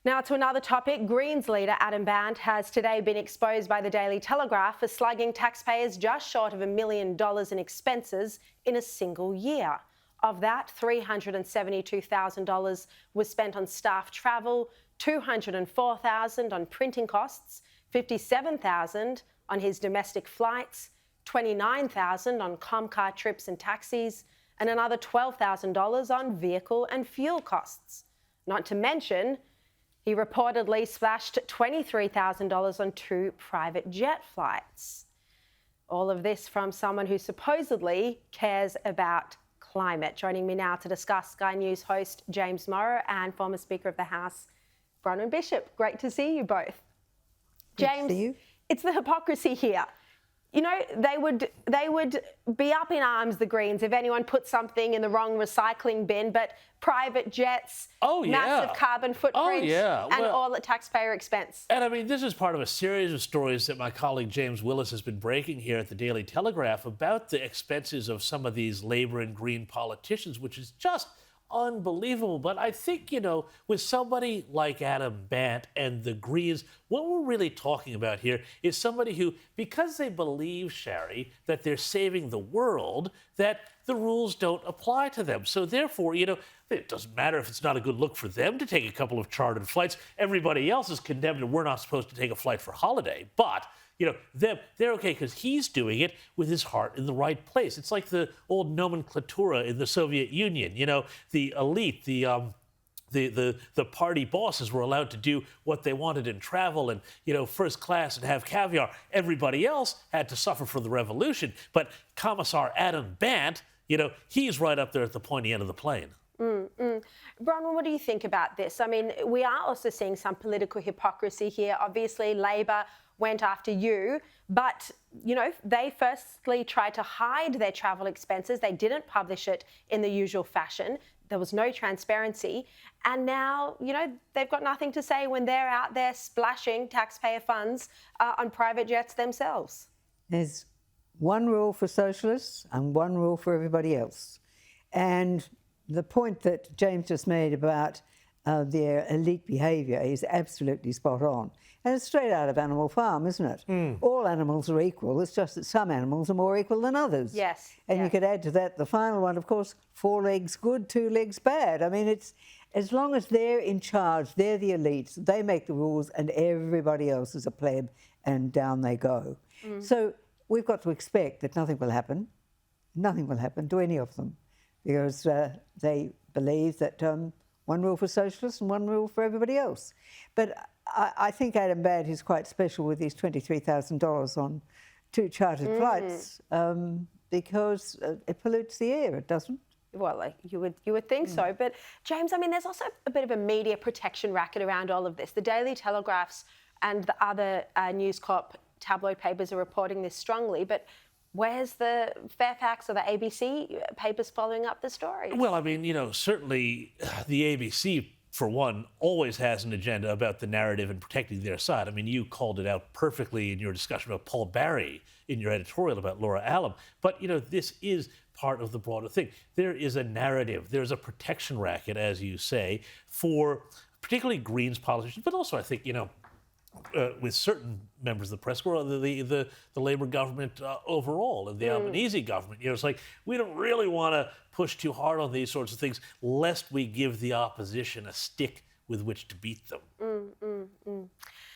Now to another topic. Greens leader Adam Bandt has today been exposed by the Daily Telegraph for slugging taxpayers just short of $1 million in expenses in a single year. Of that, $372,000 was spent on staff travel, $204,000 on printing costs, $57,000 on his domestic flights, $29,000 on Comcar trips and taxis, and another $12,000 on vehicle and fuel costs. Not to mention, he reportedly splashed $23,000 on 2 private jet flights. All of this from someone who supposedly cares about climate. Joining me now to discuss, Sky News host James Morrow and former Speaker of the House, Bronwyn Bishop. Great to see you both. James, it's the hypocrisy here. You know, they would be up in arms, the Greens, if anyone put something in the wrong recycling bin, but private jets, massive carbon footprint, and all at taxpayer expense. And I mean, this is part of a series of stories that my colleague James Willis has been breaking here at the Daily Telegraph about the expenses of some of these Labour and Green politicians, which is just unbelievable. But I think, you know, with somebody like Adam Bandt and the Greens, what we're really talking about here is somebody who, because they believe, Sharri, that they're saving the world, that the rules don't apply to them. So therefore, you know, it doesn't matter if it's not a good look for them to take a couple of chartered flights. Everybody else is condemned and we're not supposed to take a flight for holiday. But you know, they're okay because he's doing it with his heart in the right place. It's like the old nomenclatura in the Soviet Union. You know, the elite, the party bosses were allowed to do what they wanted in travel and, you know, first class and have caviar. Everybody else had to suffer for the revolution. But Commissar Adam Bandt, you know, he's right up there at the pointy end of the plane. Bronwyn, what do you think about this? I mean, we are also seeing some political hypocrisy here. Obviously, Labor went after you, but, you know, they firstly tried to hide their travel expenses. They didn't publish it in the usual fashion. There was no transparency. And now, you know, they've got nothing to say when they're out there splashing taxpayer funds on private jets themselves. There's one rule for socialists and one rule for everybody else. And the point that James just made about their elite behaviour is absolutely spot on. And it's straight out of Animal Farm, isn't it? All animals are equal. It's just that some animals are more equal than others. Yes. And you could add to that the final one, of course, 4 legs good, 2 legs bad. I mean, it's as long as they're in charge, they're the elites, they make the rules and everybody else is a pleb and down they go. So we've got to expect that nothing will happen. Nothing will happen to any of them because they believe that one rule for socialists and one rule for everybody else. But I think Adam Bandt is quite special with his $23,000 on 2 chartered flights because it pollutes the air, it doesn't. Well, you would think so. But, James, I mean, there's also a bit of a media protection racket around all of this. The Daily Telegraphs and the other News Corp tabloid papers are reporting this strongly, but where's the Fairfax or the ABC papers following up the story? Well, I mean, you know, certainly the ABC, for one, always has an agenda about the narrative and protecting their side. I mean, you called it out perfectly in your discussion about Paul Barry in your editorial about Laura Allam. But, you know, this is part of the broader thing. There is a narrative. There's a protection racket, as you say, for particularly Greens politicians, but also I think, you know, with certain members of the press, or the Labour government overall, and the Albanese government. You know, it's like, we don't really want to push too hard on these sorts of things, lest we give the opposition a stick with which to beat them.